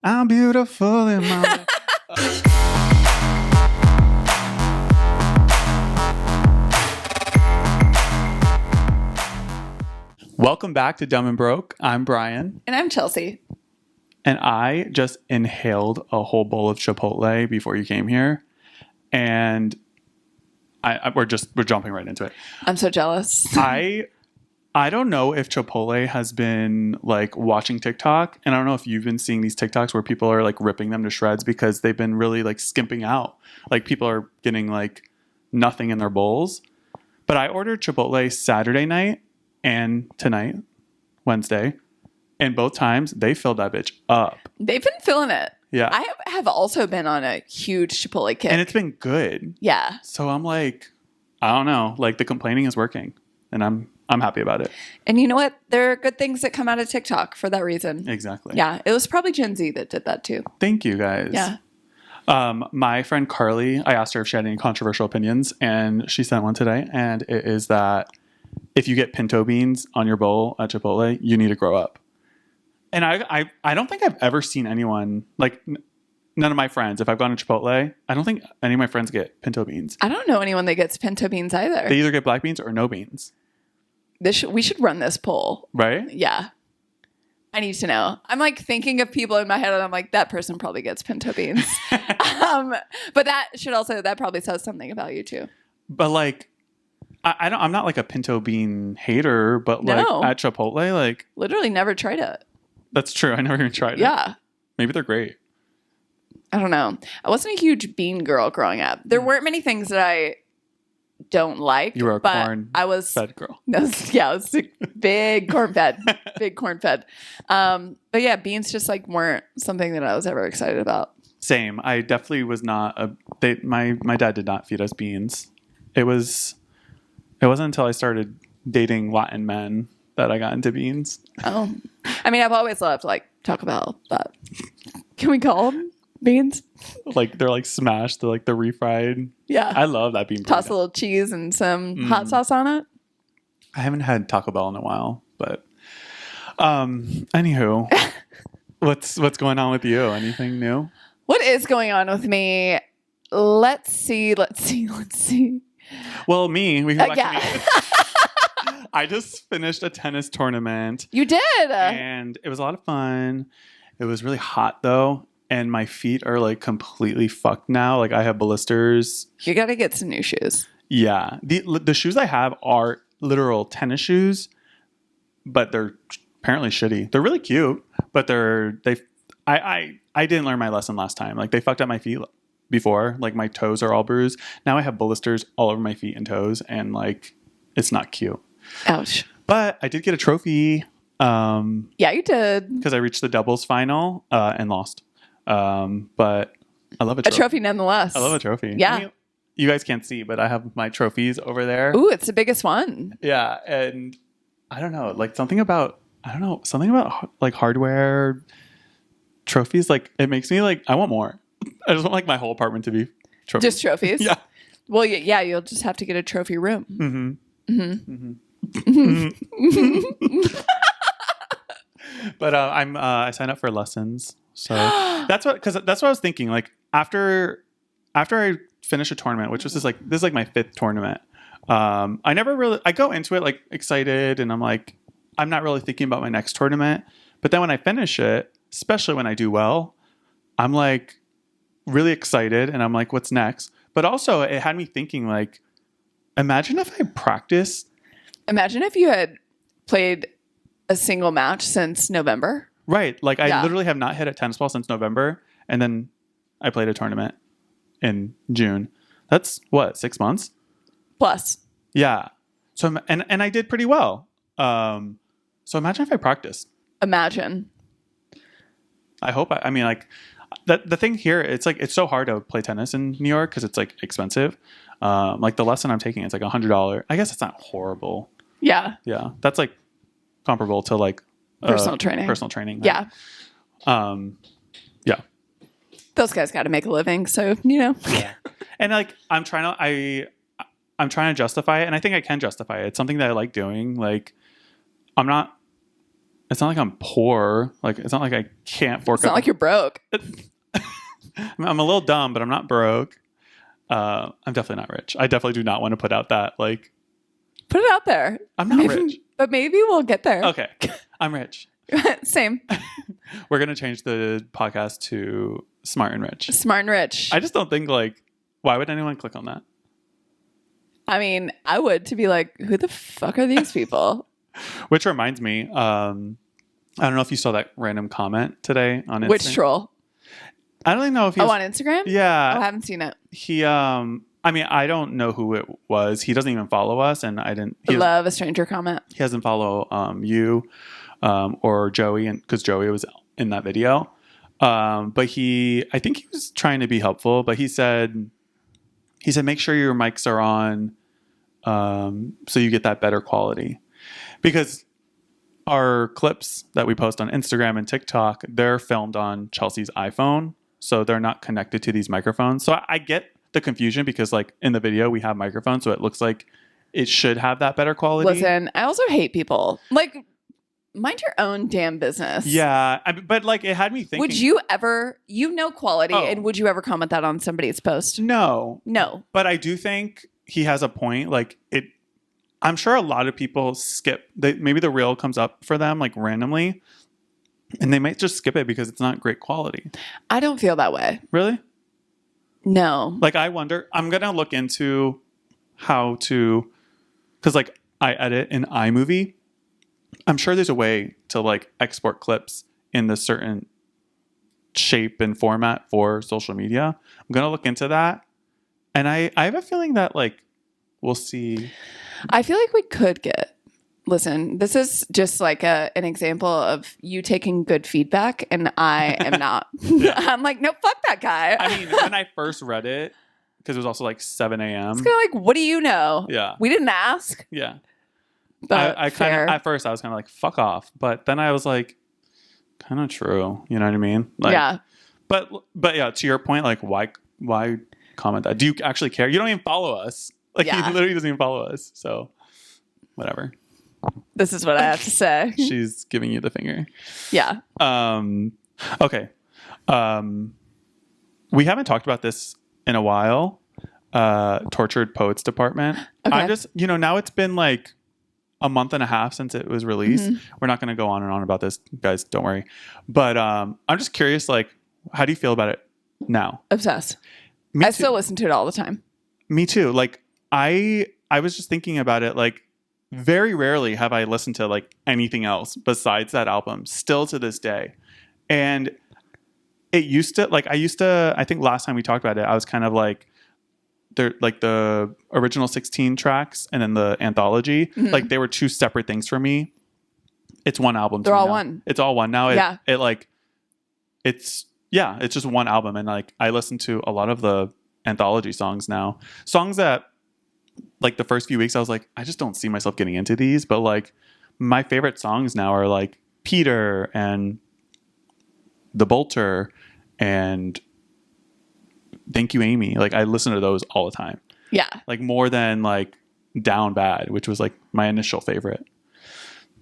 I'm beautiful in my way. Welcome back to Dumb and Broke. I'm Bryan. And I'm Chelsea. And I just inhaled a whole bowl of Chipotle before you came here. And we're jumping right into it. I'm so jealous. I don't know if Chipotle has been like watching TikTok, and I don't know if you've been seeing these TikToks where people are like ripping them to shreds because they've been really like skimping out. Like people are getting like nothing in their bowls. But I ordered Chipotle Saturday night and tonight, Wednesday, and both times they filled that bitch up. They've been feeling it. Yeah. I have also been on a huge Chipotle kick. And it's been good. Yeah. So I'm like, I don't know, like the complaining is working, and I'm happy about it. And you know what? There are good things that come out of TikTok for that reason. Exactly. Yeah. It was probably Gen Z that did that too. Thank you, guys. Yeah. My friend Carly, I asked her if she had any controversial opinions, and she sent one today. And it is that if you get pinto beans on your bowl at Chipotle, you need to grow up. And I don't think I've ever seen anyone, like none of my friends, if I've gone to Chipotle, I don't think any of my friends get pinto beans. I don't know anyone that gets pinto beans either. They either get black beans or no beans. We should run this poll. Right? Yeah. I need to know. I'm like thinking of people in my head and I'm like, that person probably gets pinto beans. But that probably says something about you too. But like, I'm not like a pinto bean hater, but like at Chipotle, like literally never tried it. That's true. I never even tried it. Yeah. Maybe they're great. I don't know. I wasn't a huge bean girl growing up. There weren't many things that I don't like. You were a corn-fed girl. I was a big corn-fed. Big corn-fed. But yeah, beans just like weren't something that I was ever excited about. Same. I definitely was not my dad did not feed us beans. It wasn't until I started dating Latin men that I got into beans. Oh. I mean, I've always loved like Taco Bell, but can we call them beans? Like they're like smashed. They're like the refried. Yeah. I love that bean burrito. Toss a little cheese and some hot sauce on it. I haven't had Taco Bell in a while, but anywho, what's going on with you? Anything new? What is going on with me? Let's see. Well, we go back yeah. to me. I just finished a tennis tournament. You did? And it was a lot of fun. It was really hot though. And my feet are like completely fucked now. Like I have blisters. You got to get some new shoes. Yeah. The shoes I have are literal tennis shoes, but they're apparently shitty. They're really cute, but I didn't learn my lesson last time. Like they fucked up my feet before. Like my toes are all bruised. Now I have blisters all over my feet and toes, and like it's not cute. Ouch. But I did get a trophy. Yeah, you did. Because I reached the doubles final and lost. But I love a trophy. A trophy nonetheless. I love a trophy. Yeah. I mean, you guys can't see, but I have my trophies over there. Ooh, it's the biggest one. Yeah. And I don't know, like something about like hardware trophies. Like it makes me like, I want more. I just want like my whole apartment to be trophies. Just trophies? Yeah. Well, yeah, you'll just have to get a trophy room. Mm-hmm. Mm-hmm. But I signed up for lessons, so that's what I was thinking. Like after I finish a tournament, which was this is like my 5th tournament. I go into it like excited, and I'm like, I'm not really thinking about my next tournament. But then when I finish it, especially when I do well, I'm like really excited, and I'm like, what's next? But also it had me thinking like, imagine if I practiced. Imagine if you had played a single match since November. Right. Like I literally have not hit a tennis ball since November. And then I played a tournament in June. That's what, 6 months? Plus. Yeah. So, and I did pretty well. So imagine if I practiced. Imagine. I hope I mean like the thing here, it's like, it's so hard to play tennis in New York because it's like expensive. Like the lesson I'm taking, it's like $100. I guess it's not horrible. Yeah. Yeah. That's like comparable to like personal training. Yeah. Yeah. Those guys got to make a living. So, you know. Yeah. And like, I'm trying to justify it. And I think I can justify it. It's something that I like doing. Like I'm not it's not like I'm poor. Like, it's not like I can't fork It's not up. like you're broke. I'm a little dumb, but I'm not broke. I'm definitely not rich. I definitely do not want to put out that, like, Put it out there. I'm not rich. But maybe we'll get there. Okay. I'm rich. Same. We're going to change the podcast to Smart and Rich. Smart and rich. I just don't think, like, why would anyone click on that? I mean, I would, to be like, who the fuck are these people? Which reminds me, I don't know if you saw that random comment today on Instagram. Which troll? I don't even know if he was, on Instagram? yeah. Oh, I haven't seen it. He, I mean, I don't know who it was. He doesn't even follow us, and I didn't. Love a stranger comment. He doesn't follow you or Joey, and because Joey was in that video. But I think he was trying to be helpful. But he said, make sure your mics are on, so you get that better quality, because our clips that we post on Instagram and TikTok, they're filmed on Chelsea's iPhone, so they're not connected to these microphones. So I get the confusion because, like, in the video we have microphones, so it looks like it should have that better quality. Listen, I also hate people. Like, mind your own damn business. Yeah, but like, it had me thinking. Would you ever, quality, Oh. and would you ever comment that on somebody's post? No. But I do think he has a point. Like, I'm sure a lot of people skip. Maybe the reel comes up for them, like, randomly, and they might just skip it because it's not great quality. I don't feel that way. Really? No. Like, I wonder, I'm going to look into how to, because, like, I edit in iMovie. I'm sure there's a way to, like, export clips in the certain shape and format for social media. I'm going to look into that. And I have a feeling that, like, we'll see. I feel like we could get, listen, this is just like an example of you taking good feedback, and I am not. Yeah. I'm like, no, fuck that guy. I mean, when I first read it, because it was also like 7 a.m. It's kind of like, what do you know? Yeah. We didn't ask. Yeah. But I kind fair. of, at first I was kind of like, fuck off. But then I was like, kind of true. You know what I mean? Like, yeah. But yeah, to your point, like, why comment that? Do you actually care? You don't even follow us. Like, Yeah. he literally doesn't even follow us. So whatever. This is what I have to say. She's giving you the finger. Yeah. Okay. We haven't talked about this in a while. Tortured Poets Department. Okay. I'm just, now it's been like a month and a half since it was released. Mm-hmm. We're not going to go on and on about this, guys. Don't worry. But I'm just curious, like, how do you feel about it now? Obsessed. Me I too. still listen to it all the time. Me too. Like, I was just thinking about it. Like, very rarely have I listened to, like, anything else besides that album, still to this day. And it used to, like, I think last time we talked about it, I was kind of like, they're like the original 16 tracks and then the anthology, Mm-hmm. like, they were two separate things for me. It's one album. They're all now. one. It's all one now. Yeah. It's just one album. And, like, I listen to a lot of the anthology songs now, songs that, like, the first few weeks I was like, I just don't see myself getting into these, but, like, my favorite songs now are, like, Peter and The Bolter and Thank You Amy. Like, I listen to those all the time, Yeah. like, more than, like, Down Bad, which was, like, my initial favorite.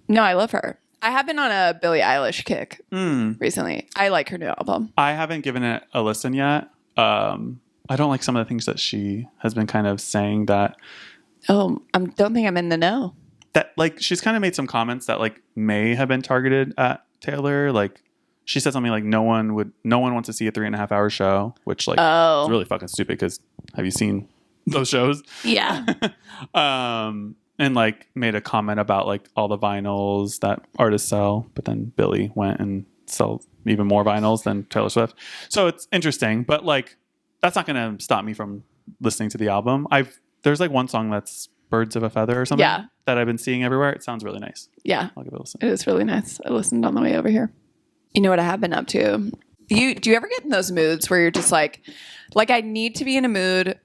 No, I love her. I have been on a Billie Eilish kick recently. I like her new album. I haven't given it a listen yet. I don't like some of the things that she has been kind of saying that Don't think I'm in the know. that, like, she's kind of made some comments that, like, may have been targeted at Taylor. Like, she said something like, no one wants to see a 3.5 hour show, which, like, Oh. is really fucking stupid, because have you seen those shows? Yeah. And, like, made a comment about, like, all the vinyls that artists sell, but then Billie went and sold even more vinyls than Taylor Swift. So it's interesting, but, like, that's not going to stop me from listening to the album. There's, like, one song that's Birds of a Feather or something that I've been seeing everywhere. It sounds really nice. Yeah. I'll give it a listen. It is really nice. I listened on the way over here. You know what I have been up to? Do you ever get in those moods where you're just like I need to be in a mood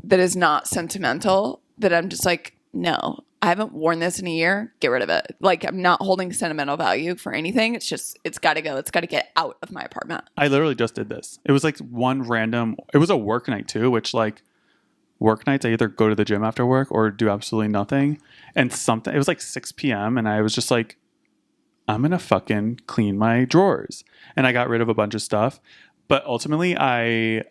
that is not sentimental, that I'm just like, no, I haven't worn this in a year. Get rid of it. Like, I'm not holding sentimental value for anything. It's just, it's got to go. It's got to get out of my apartment. I literally just did this. It was like it was a work night too, which, like, work nights, I either go to the gym after work or do absolutely nothing. And it was like 6 p.m. and I was just like, I'm going to fucking clean my drawers. And I got rid of a bunch of stuff. But ultimately, I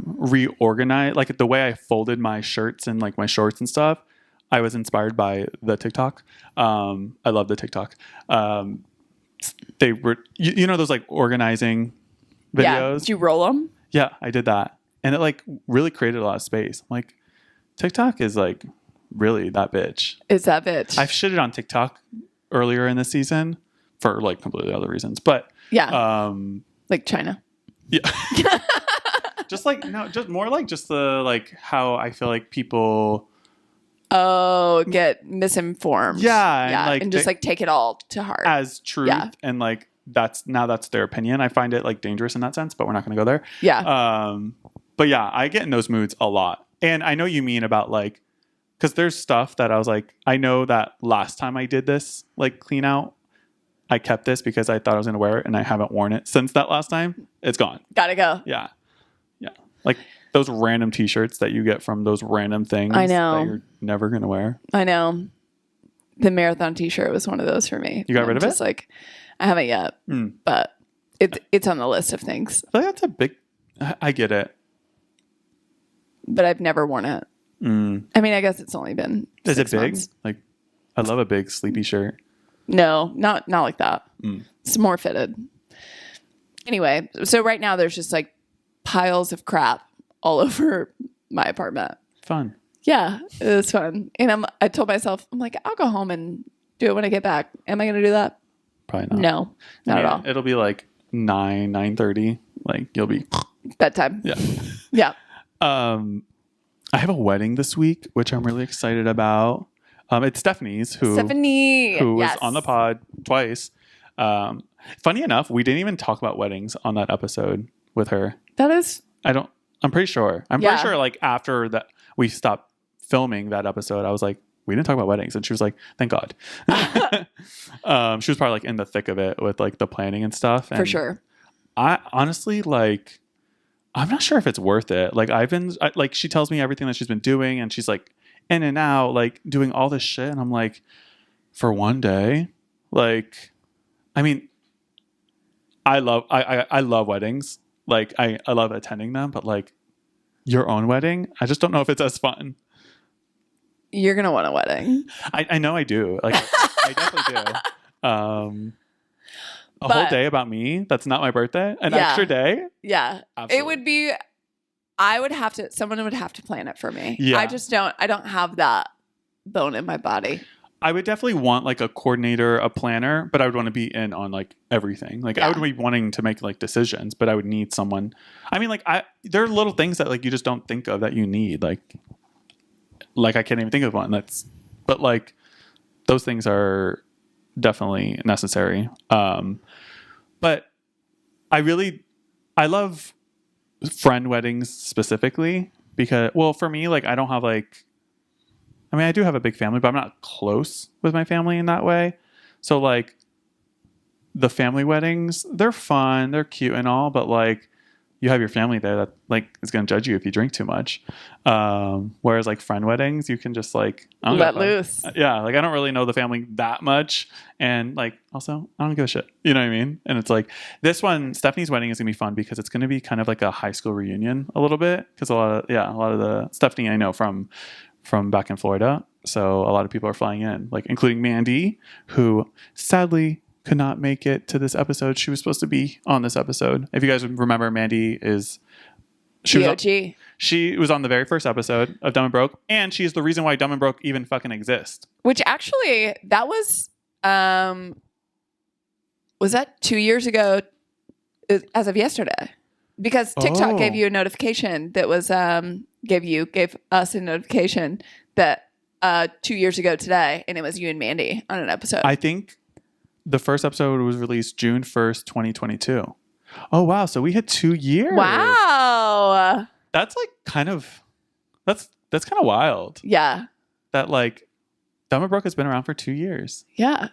reorganized, like the way I folded my shirts and like my shorts and stuff. I was inspired by the TikTok. I love the TikTok. They were, you know, those like organizing videos. Yeah. Did you roll them? Yeah, I did that. And it like really created a lot of space. I'm like, TikTok is like really that bitch. Is that bitch? I've shitted on TikTok earlier in the season for like completely other reasons. But yeah. Like China. Yeah. Just like, no, just more like just the, like how I feel like people. Oh, get misinformed. Yeah. Yeah. And just like take it all to heart. As truth. Yeah. And like, that's their opinion. I find it like dangerous in that sense, but we're not going to go there. Yeah. But yeah, I get in those moods a lot. And I know you mean about like, because there's stuff that I was like, I know that last time I did this, like clean out, I kept this because I thought I was going to wear it and I haven't worn it since that last time. It's gone. Gotta go. Yeah. Yeah. Like those random t-shirts that you get from those random things I know. that you're never going to wear. I know. The marathon t-shirt was one of those for me. You got rid of just it? Like, I haven't yet, but it's on the list of things. I think that's a big, I get it. But I've never worn it. I mean, I guess it's only been Is it 6 big? months. Like, I love a big sleepy shirt. No, not like that. It's more fitted. Anyway, so right now there's just like piles of crap all over my apartment. Fun. Yeah, it was fun. And I told myself, I'm like, I'll go home and do it when I get back. Am I going to do that? Probably not. No, not at all. It'll be like 9:30. Like you'll be bedtime. Yeah. Yeah. I have a wedding this week, which I'm really excited about. It's Stephanie's, who was on the pod twice. Funny enough, we didn't even talk about weddings on that episode with her. I'm pretty sure. I'm pretty sure like after that we stopped filming that episode, I was like, we didn't talk about weddings. And she was like, thank God. She was probably like in the thick of it with like the planning and stuff. And for sure. I honestly like, I'm not sure if it's worth it. Like like she tells me everything that she's been doing and she's like in and out, like doing all this shit. And I'm like, for one day, like, I mean, I love weddings. Like I love attending them, but like your own wedding, I just don't know if it's as fun. You're going to want a wedding. I know I do. Like I definitely do. A whole day about me. That's not my birthday. An extra day. Yeah. Absolutely. It would be, someone would have to plan it for me. Yeah. I don't have that bone in my body. I would definitely want like a coordinator, a planner, but I would want to be in on like everything. Like I would be wanting to make like decisions, but I would need someone. I mean, like there are little things that like you just don't think of that you need. Like I can't even think of one but like those things are definitely necessary. But I love friend weddings specifically because, well, for me, like I don't have like, I mean, I do have a big family, but I'm not close with my family in that way. So like the family weddings, they're fun, they're cute and all, but like you have your family there that like is going to judge you if you drink too much. Whereas like friend weddings, you can just like let loose. Yeah. Like I don't really know the family that much. And like, also I don't give a shit. You know what I mean? And it's like this one, Stephanie's wedding is gonna be fun because it's going to be kind of like a high school reunion a little bit. Cause a lot of the Stephanie I know from back in Florida. So a lot of people are flying in, like including Mandy, who sadly could not make it to this episode. She was supposed to be on this episode. If you guys remember, Mandy she was on the very first episode of Dumb and Broke, and she is the reason why Dumb and Broke even fucking exists. Which actually, that was that 2 years ago as of yesterday? Because TikTok gave you a notification that was gave us a notification that 2 years ago today, and it was you and Mandy on an episode. I think the first episode was released June 1st, 2022. Oh, wow. So we hit 2 years. Wow. That's like that's kind of wild. Yeah. That like Dumb and Broke has been around for 2 years. Yeah.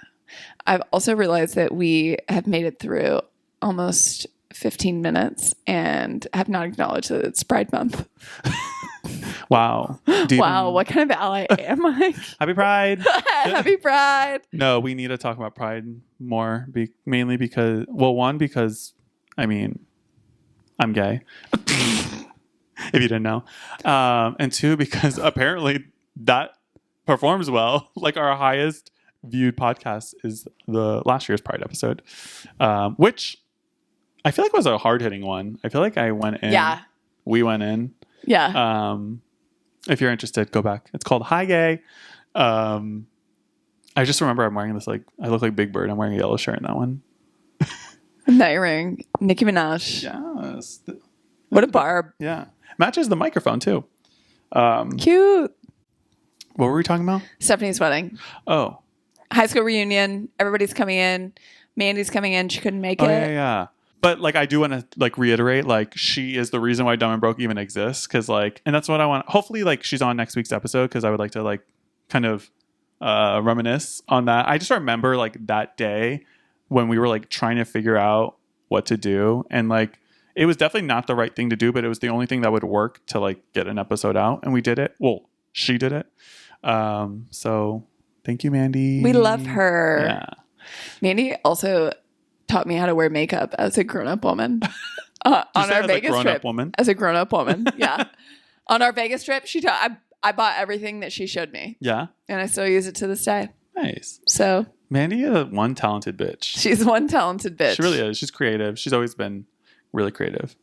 I've also realized that we have made it through almost 15 minutes and have not acknowledged that it's Pride Month. Wow. Do you Wow, even- what kind of ally am I? Happy Pride. Happy Pride. No, we need to talk about Pride more. Mainly because, well, one, because, I mean, I'm gay. If you didn't know. And two, because apparently that performs well. Like our highest viewed podcast is the last year's Pride episode, which I feel like was a hard hitting one. I feel like I went in. Yeah. We went in. Yeah. If you're interested, go back. It's called Hi Gay. I just remember I'm wearing this, like, I look like Big Bird. I'm wearing a yellow shirt in that one. Now you're wearing Nicki Minaj. Yes. What a barb. Yeah. Matches the microphone too. Cute. What were we talking about? Stephanie's wedding. Oh. High school reunion. Everybody's coming in. Mandy's coming in. She couldn't make Oh, it. yeah. But like, I do want to like reiterate, like, she is the reason why Dumb and Broke even exists. Cause like, and that's what I want. Hopefully, like, she's on next week's episode. Cause I would like to like kind of reminisce on that. I just remember like that day when we were like trying to figure out what to do. And like, it was definitely not the right thing to do, but it was the only thing that would work to like get an episode out. And we did it. Well, she did it. So thank you, Mandy. We love her. Yeah. Mandy also taught me how to wear makeup as a grown-up woman on our Vegas trip. Woman? As a grown-up woman, yeah. On our Vegas trip, she taught. I bought everything that she showed me, Yeah. and I still use it to this day. Nice. So Mandy is one talented bitch. she's one talented bitch. She really is. She's creative. She's always been really creative.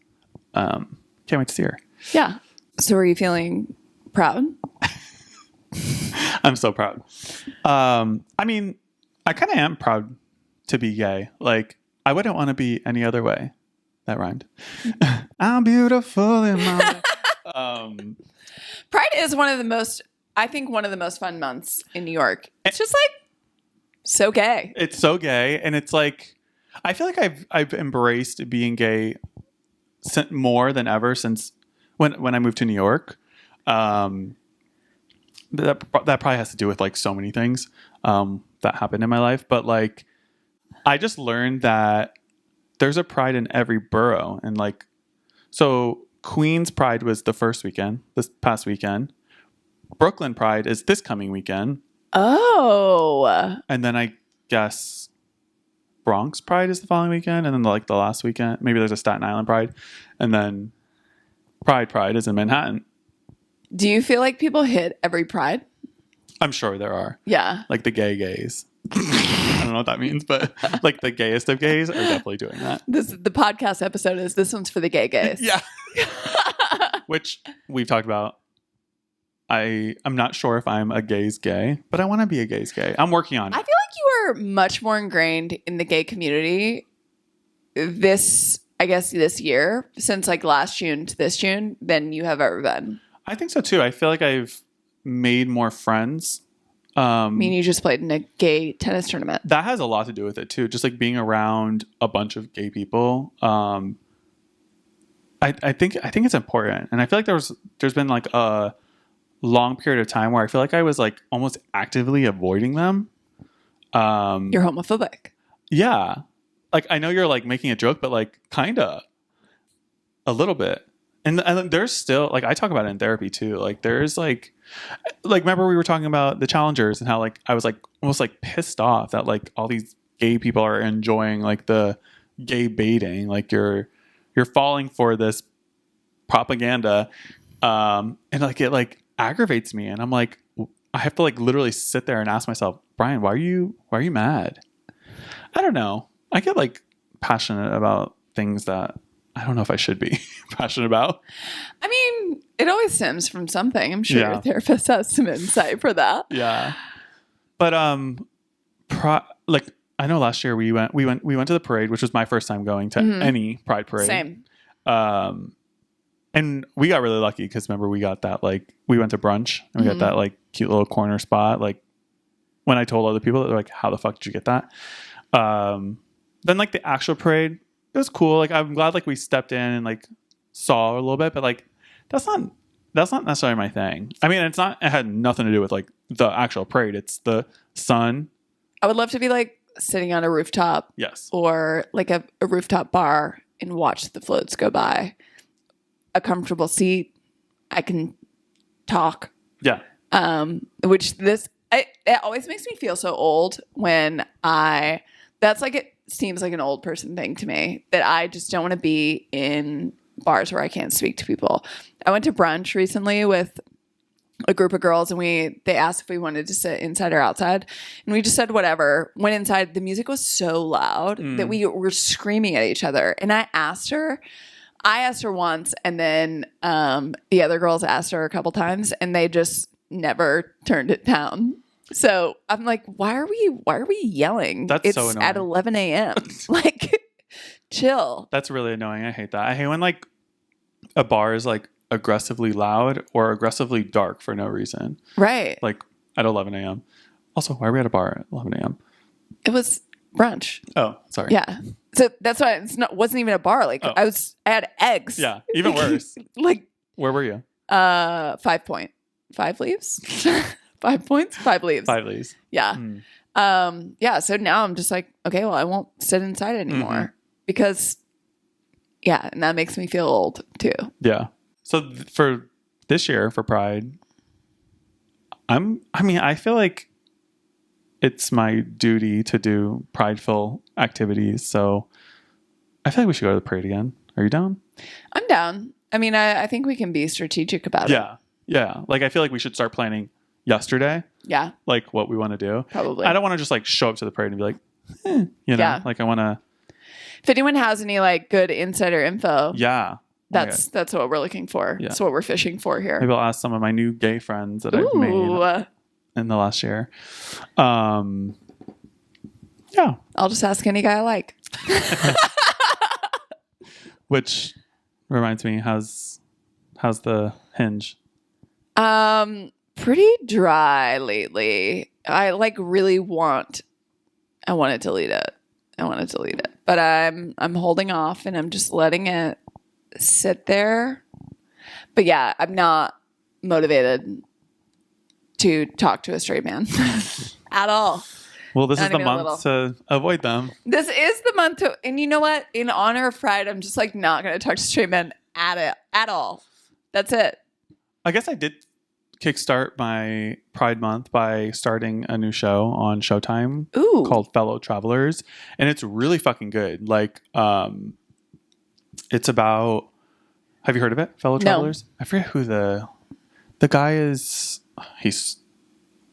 Can't wait to see her. Yeah. So are you feeling proud? I'm so proud. I mean, I kind of am proud to be gay. Like, I wouldn't want to be any other way. That rhymed. I'm beautiful in my way. Pride is one of the most, I think, one of the most fun months in New York. It's just like so gay. It's so gay, and it's like, I feel like I've embraced being gay more than ever since when I moved to New York. That probably has to do with like so many things that happened in my life, but like, I just learned that there's a Pride in every borough, and like, so Queens Pride was the first weekend, this past weekend. Brooklyn Pride is this coming weekend. Oh. And then I guess Bronx Pride is the following weekend. And then like the last weekend, maybe there's a Staten Island Pride. And then Pride is in Manhattan. Do you feel like people hit every Pride? I'm sure there are. Yeah. Like the gay gays. I don't know what that means, but like the gayest of gays are definitely doing that. The podcast episode is this one's for the gay gays. Yeah. Which we've talked about. I'm not sure if I'm a gay's gay, but I want to be a gay's gay. I'm working on it. I feel like you are much more ingrained in the gay community this year, since like last June to this June, than you have ever been. I think so too. I feel like I've made more friends. I mean, you just played in a gay tennis tournament. That has a lot to do with it too. Just like being around a bunch of gay people. I think it's important. And I feel like there's been like a long period of time where I feel like I was like almost actively avoiding them. You're homophobic. Yeah. Like, I know you're like making a joke, but like kinda a little bit. And there's still, like, I talk about it in therapy too. Like, there's like remember we were talking about the challengers and how like I was like almost like pissed off that like all these gay people are enjoying like the gay baiting. Like you're falling for this propaganda. And like it like aggravates me, and I'm like, I have to like literally sit there and ask myself, Bryan, why are you mad? I don't know. I get like passionate about things that I don't know if I should be passionate about. I mean, it always stems from something. I'm sure Yeah. your therapist has some insight for that. Yeah. But like I know last year we went to the parade, which was my first time going to any Pride parade. Same. And we got really lucky because remember we got that like we went to brunch and we got that like cute little corner spot. Like when I told other people, they're like, "How the fuck did you get that?" Then like the actual parade, it was cool. Like I'm glad like we stepped in and like saw a little bit, but like that's not necessarily my thing. I mean, it had nothing to do with like the actual parade. It's the sun. I would love to be like sitting on a rooftop. Yes. Or like a rooftop bar and watch the floats go by. A comfortable seat. I can talk. Yeah. Which it always makes me feel so old when that's like, it seems like an old person thing to me, that I just don't want to be in bars where I can't speak to people. I went to brunch recently with a group of girls, and they asked if we wanted to sit inside or outside, and we just said whatever. Went inside. The music was so loud that we were screaming at each other. And I asked her once, and then the other girls asked her a couple times, and they just never turned it down. So I'm like, why are we yelling? That's so annoying. At 11 a.m. Like, chill. That's really annoying. I hate that. I hate when like a bar is like aggressively loud or aggressively dark for no reason. Right. Like at 11 a.m. Also, why are we at a bar at 11 a.m.? It was brunch. Oh, sorry. Yeah. So that's why wasn't even a bar. Like I had eggs. Yeah. Even worse. Like, where were you? 5 leaves. 5 points, 5 leaves. 5 leaves. Yeah. Yeah. So now I'm just like, okay, well, I won't sit inside anymore because, and that makes me feel old too. Yeah. So for this year, for Pride, I feel like it's my duty to do prideful activities. So I feel like we should go to the parade again. Are you down? I'm down. I mean, I think we can be strategic about it. Yeah. Yeah. Like, I feel like we should start planning yesterday. Yeah. Like what we want to do. Probably. I don't want to just like show up to the parade and be like, you know, like I want to. If anyone has any like good insider info. Yeah. That's what we're looking for. Yeah. That's what we're fishing for here. Maybe I'll ask some of my new gay friends that I've made in the last year. Yeah. I'll just ask any guy I like. Which reminds me, how's the Hinge? Pretty dry lately. I like really want to delete it. But I'm holding off and I'm just letting it sit there. But yeah, I'm not motivated to talk to a straight man at all. Well, this is the month to avoid them. This is the month to, and you know what? In honor of Pride, I'm just like not going to talk to straight men at all. That's it. I guess I did kickstart my Pride Month by starting a new show on Showtime called Fellow Travelers, and it's really fucking good. Like, it's about. Have you heard of it, Fellow Travelers? No. I forget who the guy is. He's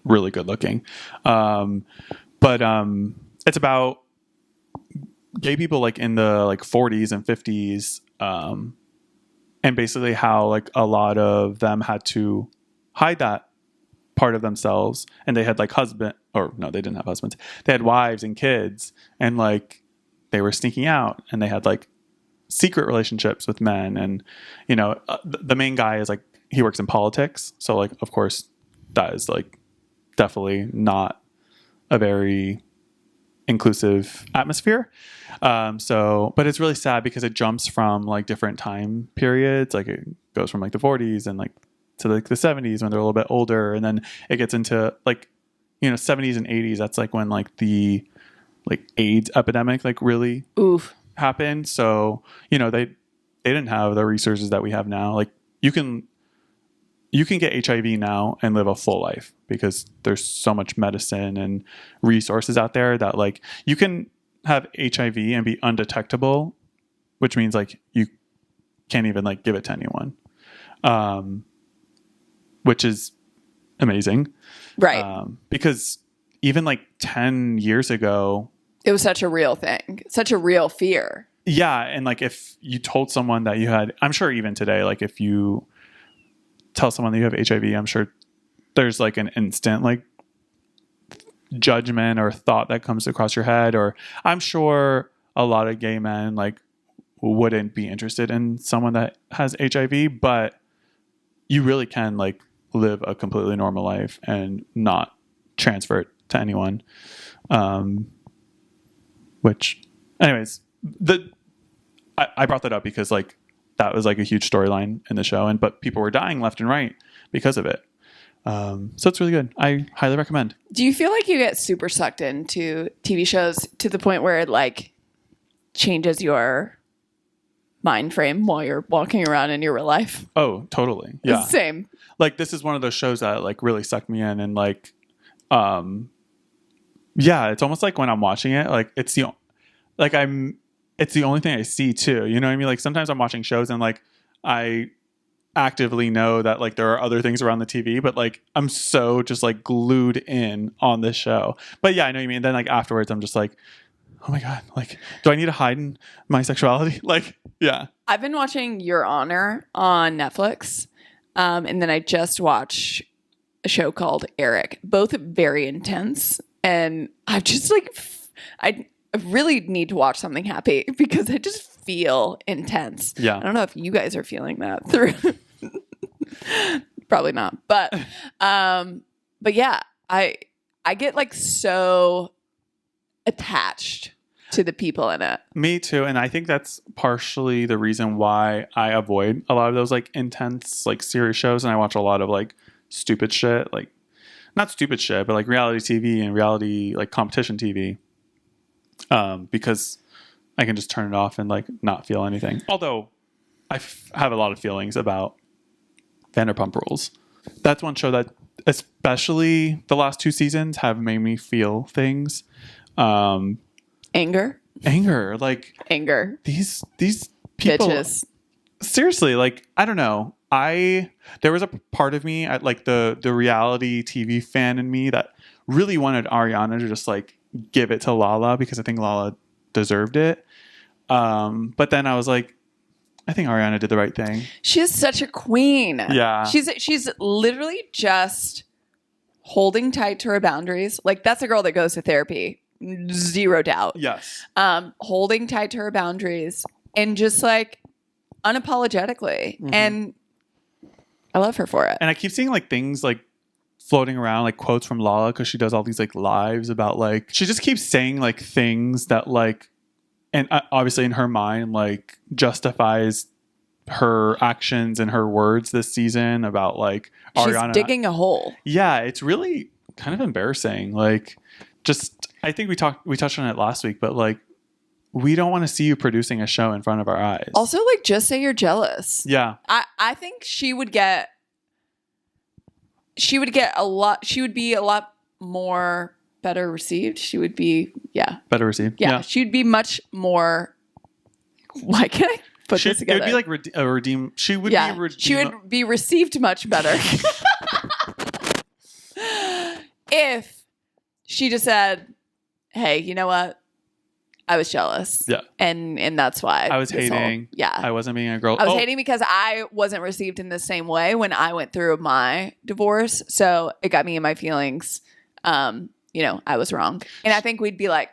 really good looking, but it's about gay people like in the like 40s and 50s, and basically how like a lot of them had to hide that part of themselves, and they had like they didn't have husbands, they had wives and kids, and like they were sneaking out, and they had like secret relationships with men, and you know, the main guy is like, he works in politics, so like of course that is like definitely not a very inclusive atmosphere. But it's really sad because it jumps from like different time periods, like it goes from like the 40s and like to like the 70s when they're a little bit older, and then it gets into like, you know, 70s and 80s. That's like when like the like AIDS epidemic like really happened. So, you know, they didn't have the resources that we have now. Like you can get HIV now and live a full life because there's so much medicine and resources out there that like you can have HIV and be undetectable, which means like you can't even like give it to anyone. Which is amazing. Right. Because even like 10 years ago, it was such a real thing, such a real fear. Yeah. And like if you told someone that you had, I'm sure even today, like if you tell someone that you have HIV, I'm sure there's like an instant like judgment or thought that comes across your head. Or I'm sure a lot of gay men like wouldn't be interested in someone that has HIV, but you really can like live a completely normal life and not transfer it to anyone. Which anyways, I brought that up because like that was like a huge storyline in the show, but people were dying left and right because of it. So it's really good. I highly recommend. Do you feel like you get super sucked into TV shows to the point where it like changes your mind frame while you're walking around in your real life. Oh, totally. Yeah. Same. Like this is one of those shows that like really sucked me in, and like, yeah, it's almost like when I'm watching it, like it's the only thing I see too. You know what I mean? Like sometimes I'm watching shows and like I actively know that like there are other things around the TV, but like I'm so just like glued in on this show. But yeah, I know what you mean. Then like afterwards, I'm just like, oh my God, like, do I need to hide in my sexuality? Like, yeah. I've been watching Your Honor on Netflix. And then I just watched a show called Eric, both very intense. And I'm just like, I really need to watch something happy because I just feel intense. Yeah. I don't know if you guys are feeling that through. Probably not. But yeah, I get like so attached to the people in it. Me too. And I think that's partially the reason why I avoid a lot of those like intense, like serious shows. And I watch a lot of like stupid shit, like not stupid shit, but like reality TV and reality like competition TV. Because I can just turn it off and like not feel anything. Although I have a lot of feelings about Vanderpump Rules. That's one show that especially the last 2 seasons have made me feel things. Anger. Like anger. These people, bitches. Seriously, like I don't know. There was a part of me at like the reality TV fan in me that really wanted Ariana to just like give it to Lala because I think Lala deserved it. But then I was like, I think Ariana did the right thing. She is such a queen. Yeah. She's literally just holding tight to her boundaries. Like that's a girl that goes to therapy. Zero doubt. Yes. Holding tight to her boundaries and just like unapologetically. Mm-hmm. And I love her for it. And I keep seeing like things like floating around, like quotes from Lala, because she does all these like lives about like, she just keeps saying like things that like, and obviously in her mind, like justifies her actions and her words this season about like Ariana. She's digging a hole. Yeah, it's really kind of embarrassing. Like, just I think we touched on it last week, but like we don't want to see you producing a show in front of our eyes. Also, like just say you're jealous. Yeah. I think she would be a lot more better received. She would be better received. Yeah. She'd be much more. Why can't I put this together? It would be like a redeem. She would be she would be received much better. If she just said, hey, you know what? I was jealous. Yeah. And that's why. I was hating. I wasn't being a girl. I was hating because I wasn't received in the same way when I went through my divorce. So it got me in my feelings. I was wrong. And I think we'd be like,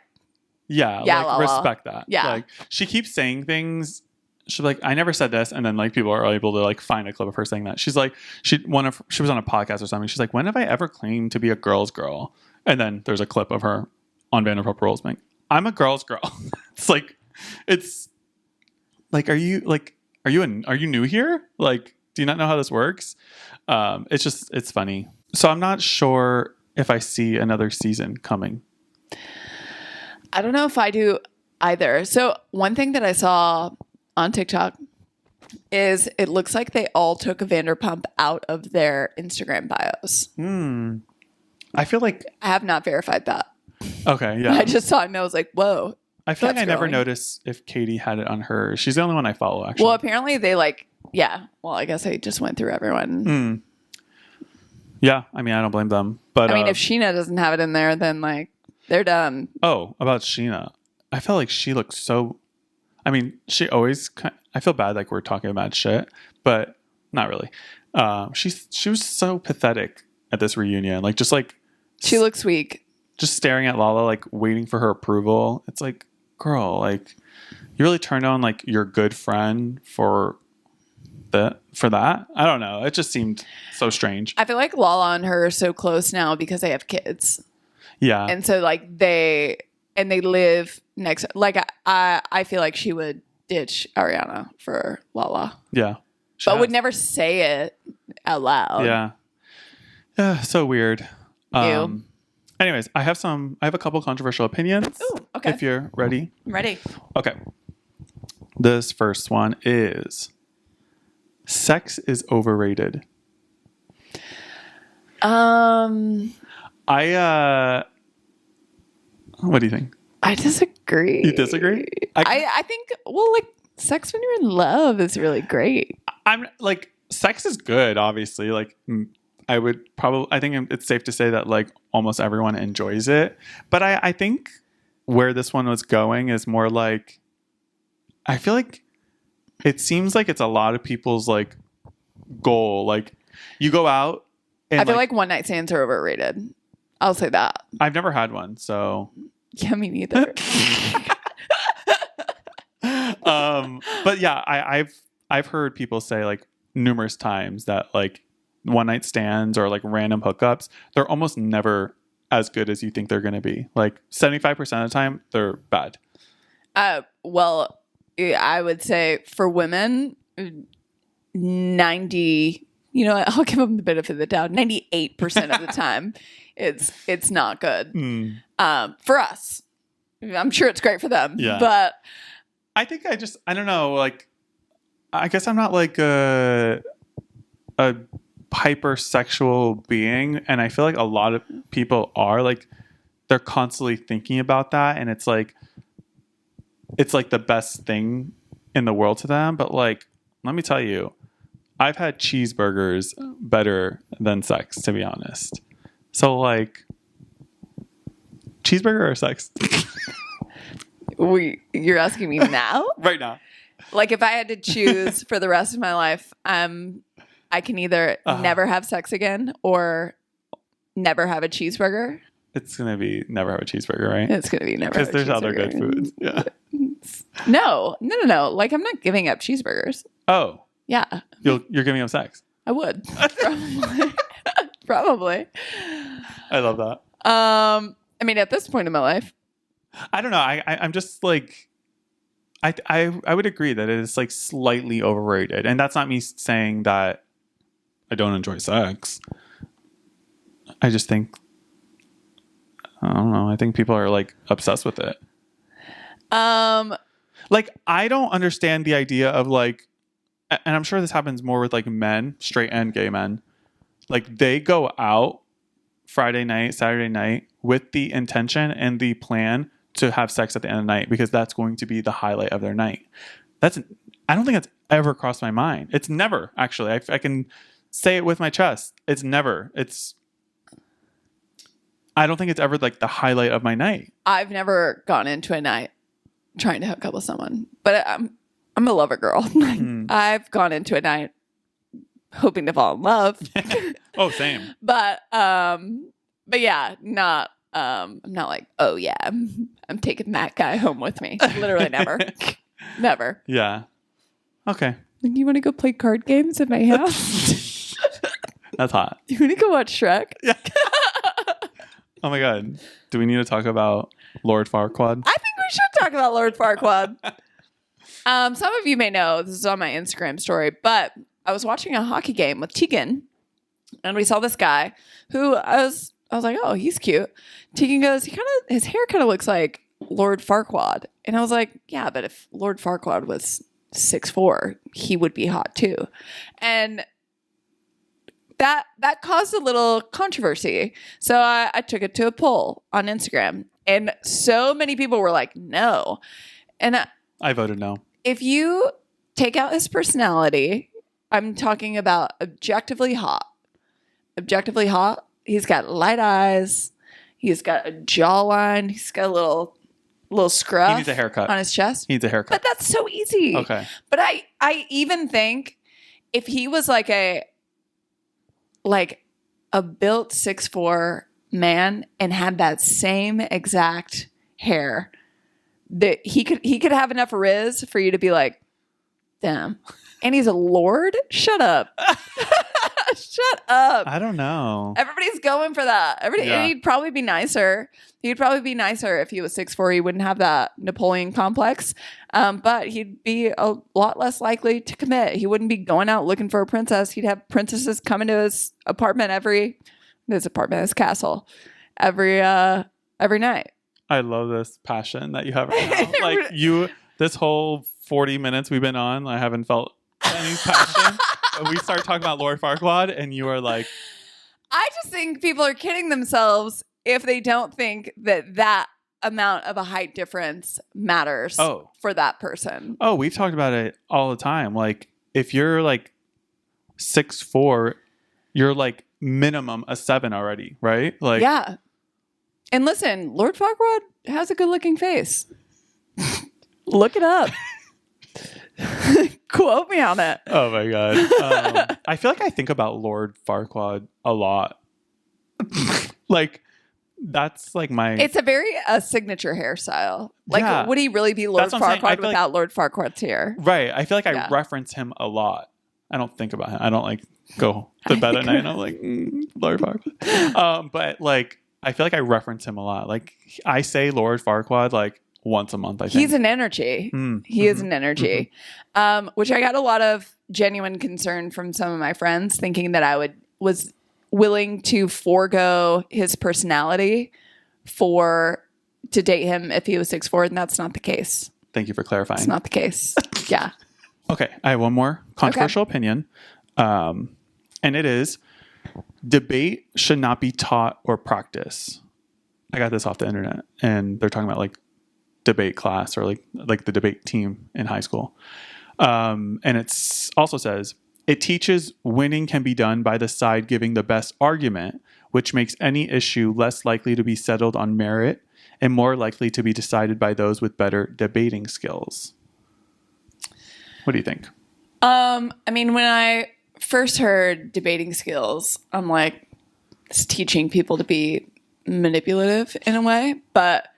like respect that. Yeah. Like she keeps saying things. She's like, I never said this. And then like people are able to like find a clip of her saying that. She's like, she was on a podcast or something. She's like, when have I ever claimed to be a girl's girl? And then there's a clip of her on Vanderpump Rules being, I'm a girl's girl. It's like, are you new here? Like, do you not know how this works? It's funny. So I'm not sure if I see another season coming. I don't know if I do either. So one thing that I saw on TikTok is it looks like they all took Vanderpump out of their Instagram bios. I feel like I have not verified that. Okay, yeah. I just saw it and I was like, whoa. I feel like I never noticed if Katie had it on hers. She's the only one I follow, actually. Well, apparently they well, I guess I just went through everyone. Yeah, I mean, I don't blame them. But I mean, if Sheena doesn't have it in there, then like they're done. Oh, about Sheena. I felt like she looked so... I mean, she always... I feel bad like we're talking about shit, but not really. She was so pathetic at this reunion. Like, just like... She looks weak. Just staring at Lala, like waiting for her approval. It's like, girl, like you really turned on like your good friend for that. I don't know. It just seemed so strange. I feel like Lala and her are so close now because they have kids. Yeah. And so like they live next. Like I feel like she would ditch Ariana for Lala. Yeah. But would never say it out loud. Yeah. Yeah. So weird. Ew. Anyways, I have a couple controversial opinions. Ooh, okay. If you're ready. I'm ready. Okay. This first one is sex is overrated. What do you think? I disagree. You disagree? I think, well, like, sex when you're in love is really great. I'm like, sex is good, obviously. Like, I think it's safe to say that like almost everyone enjoys it. But I think where this one was going is more like, I feel like it seems like it's a lot of people's like goal. Like, you go out and I feel like one night stands are overrated. I'll say that. I've never had one, so. Yeah, me neither. But yeah, I've heard people say like numerous times that like one night stands or like random hookups, they're almost never as good as you think they're going to be. Like 75% of the time, they're bad. Well, I would say for women, 90. You know what? I'll give them the benefit of the doubt. 98% of the time, it's not good. For us, I'm sure it's great for them. Yeah. But I think I don't know. Like, I guess I'm not like a hypersexual being, and I feel like a lot of people are like, they're constantly thinking about that, and it's like the best thing in the world to them. But like, let me tell you, I've had cheeseburgers better than sex, to be honest. So like, cheeseburger or sex? You're asking me now? Right now. Like, if I had to choose for the rest of my life, I can either never have sex again or never have a cheeseburger. It's going to be never have a cheeseburger, right? It's going to be never have a cheeseburger. Because there's other good foods. Yeah. No. Like, I'm not giving up cheeseburgers. Oh. Yeah. You're giving up sex? I would. Probably. I love that. I mean, at this point in my life, I don't know. I'm just like, I would agree that it is like slightly overrated, and that's not me saying that I don't enjoy sex. I just think, I don't know. I think people are like obsessed with it. Like, I don't understand the idea of like, and I'm sure this happens more with like men, straight and gay men. Like, they go out Friday night, Saturday night with the intention and the plan to have sex at the end of the night because that's going to be the highlight of their night. I don't think that's ever crossed my mind. It's never, actually. I can say it with my chest. It's never. I don't think it's ever like the highlight of my night. I've never gone into a night trying to hook up with someone, but I'm a lover girl. I've gone into a night hoping to fall in love. Oh, same. But yeah, I'm not like, oh yeah, I'm taking that guy home with me. Literally never. Never. Yeah. Okay. You want to go play card games at my house? That's hot. You want to go watch Shrek? Yeah. Oh my God. Do we need to talk about Lord Farquaad? I think we should talk about Lord Farquaad. Some of you may know, this is on my Instagram story, but I was watching a hockey game with Tegan, and we saw this guy who I was like, oh, he's cute. Tegan goes, his hair kind of looks like Lord Farquaad. And I was like, yeah, but if Lord Farquaad was 6'4", he would be hot too. And that caused a little controversy. So I took it to a poll on Instagram, and so many people were like, no. And I voted no. If you take out his personality, I'm talking about objectively hot. Objectively hot. He's got light eyes. He's got a jawline. He's got a little scruff. He needs a haircut on his chest. He needs a haircut. But that's so easy. Okay. But I even think if he was like a built 6'4" man and had that same exact hair, that he could have enough riz for you to be like, damn. And he's a lord? Shut up. Shut up. I don't know. Everybody's going for that. Yeah. He'd probably be nicer. He'd probably be nicer if he was 6'4". He wouldn't have that Napoleon complex. But he'd be a lot less likely to commit. He wouldn't be going out looking for a princess. He'd have princesses coming to his his castle, every night. I love this passion that you have right now. Like, you this whole 40 minutes we've been on, I haven't felt any passion. We start talking about Lord Farquaad, and you are like, I just think people are kidding themselves if they don't think that amount of a height difference matters for that person. Oh, we've talked about it all the time. Like, if you're like 6'4", you're like minimum a 7 already, right? Like, yeah. And listen, Lord Farquaad has a good looking face. Look it up. Quote me on it. Oh my God. I feel like I think about Lord Farquaad a lot. Like, that's like my... It's a very signature hairstyle. Like, Yeah. would he really be Lord Farquaad without Lord Farquaad's hair? Right. I feel like I reference him a lot. I don't think about him. I don't like go to bed at night and I'm like, Lord Farquaad. But like, I feel like I reference him a lot. Like, I say Lord Farquaad like once a month, I think. He's an energy. He is an energy. Which I got a lot of genuine concern from some of my friends thinking that I was willing to forego his personality to date him if he was 6'4", and that's not the case. Thank you for clarifying. It's not the case. Yeah. Okay, I have one more controversial opinion. And it is, debate should not be taught or practiced. I got this off the internet, and they're talking about like debate class or like the debate team in high school. And it's also says, it teaches winning can be done by the side giving the best argument, which makes any issue less likely to be settled on merit and more likely to be decided by those with better debating skills. What do you think? I mean, when I first heard debating skills, I'm like, it's teaching people to be manipulative in a way. But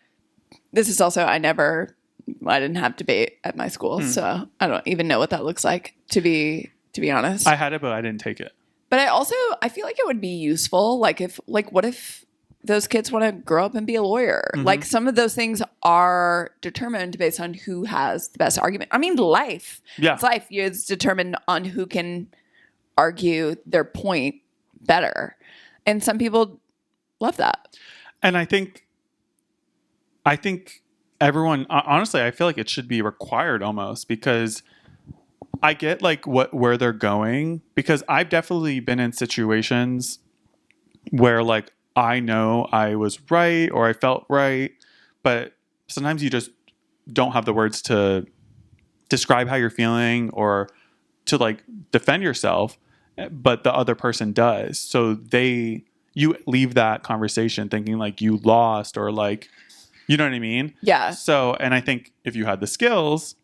this is also, I didn't have debate at my school, so I don't even know what that looks like, to be honest. I had it, but I didn't take it. But I feel like it would be useful. Like, what if those kids want to grow up and be a lawyer? Like, some of those things are determined based on who has the best argument. I mean, life. Yeah. It's life. It's determined on who can argue their point better. And some people love that. And I think everyone, honestly, I feel like it should be required almost, because I get like where they're going, because I've definitely been in situations where like I know I was right or I felt right, but sometimes you just don't have the words to describe how you're feeling or to like defend yourself, but the other person does. So you leave that conversation thinking like you lost or like, you know what I mean? Yeah. So, and I think if you had the skills,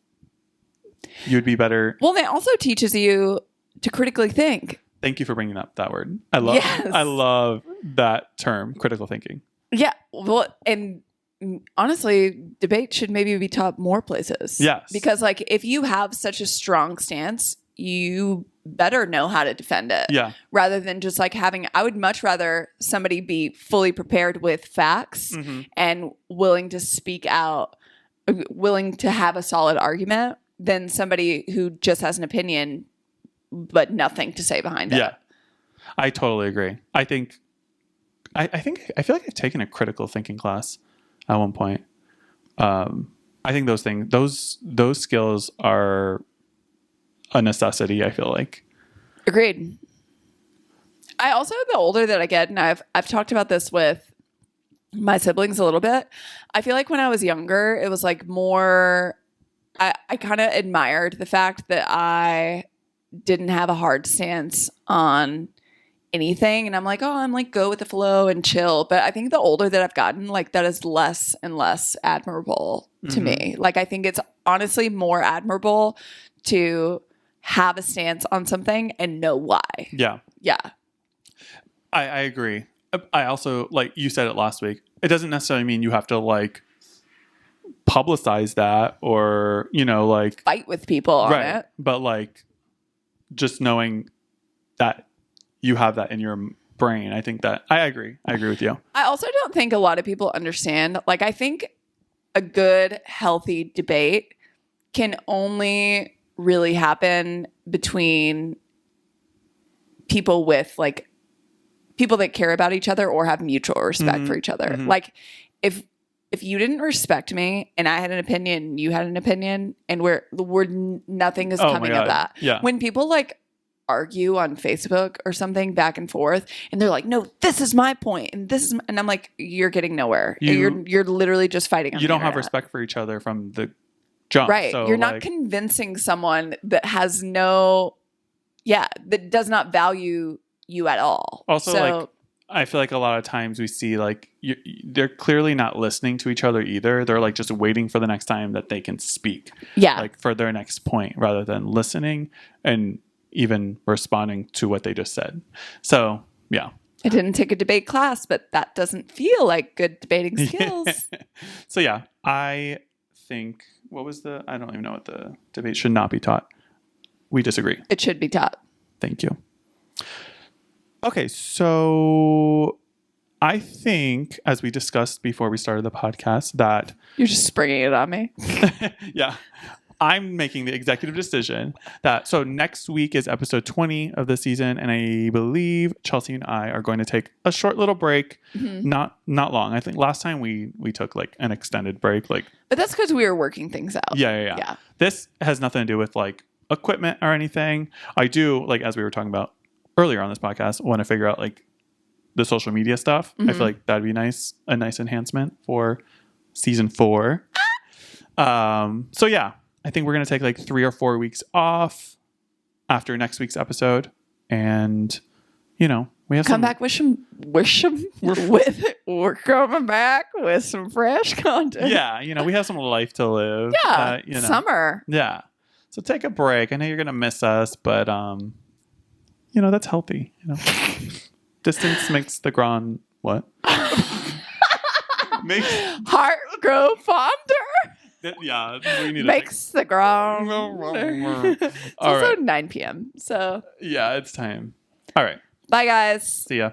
you'd be better. Well, it also teaches you to critically think. Thank you for bringing up that word. I love that term, critical thinking. Yeah. Well, and honestly, debate should maybe be taught more places. Yes. Because like, if you have such a strong stance, you better know how to defend it. Yeah. Rather than just like I would much rather somebody be fully prepared with facts and willing to speak out, willing to have a solid argument, than somebody who just has an opinion but nothing to say behind it. Yeah. I totally agree. I feel like I've taken a critical thinking class at one point. I think those skills are a necessity, I feel like. Agreed. I also, the older that I get, and I've talked about this with my siblings a little bit, I feel like when I was younger, it was like more, I kind of admired the fact that I didn't have a hard stance on anything. And I'm like, oh, I'm like, go with the flow and chill. But I think the older that I've gotten, like, that is less and less admirable to me. Like, I think it's honestly more admirable to have a stance on something and know why. Yeah. Yeah. I agree. I also, like you said it last week, it doesn't necessarily mean you have to like publicize that or, like fight with people on it. But like just knowing that you have that in your brain, I think that I agree with you. I also don't think a lot of people understand. Like, I think a good, healthy debate can only really happen between people with like people that care about each other or have mutual respect for each other. Like, if if you didn't respect me and I had an opinion, you had an opinion, and nothing is Oh my coming of God. that. Yeah. When people like argue on Facebook or something back and forth, and they're like, "No, this is my point, and this is," and I'm like, "You're getting nowhere. You're literally just fighting." You don't have respect for each other from the jump, right? So, you're not convincing someone that has that does not value you at all. Also, so, like, I feel like a lot of times we see like they're clearly not listening to each other either. They're like just waiting for the next time that they can speak, like for their next point, rather than listening and even responding to what they just said. So, yeah. I didn't take a debate class, but that doesn't feel like good debating skills. So, yeah, I think, I don't even know what the debate should not be taught. We disagree. It should be taught. Thank you. Okay, so I think, as we discussed before we started the podcast, that... You're just springing it on me. Yeah. I'm making the executive decision that... So next week is episode 20 of the season, and I believe Chelsea and I are going to take a short little break. Mm-hmm. Not long. I think last time we took like an extended break. But that's because we were working things out. Yeah. This has nothing to do with like equipment or anything. I do, like, as we were talking about earlier on this podcast, want to figure out like the social media stuff. Mm-hmm. I feel like that'd be a nice enhancement for season 4. So yeah, I think we're gonna take like 3 or 4 weeks off after next week's episode, and we have back with some. We're coming back with some fresh content. Yeah, we have some life to live. Yeah, summer. Yeah, so take a break. I know you're gonna miss us, but that's healthy. Distance makes the ground what? Makes heart grow fonder. Yeah, we need makes the ground. It's also right. 9 p.m. So yeah, it's time. All right. Bye, guys. See ya.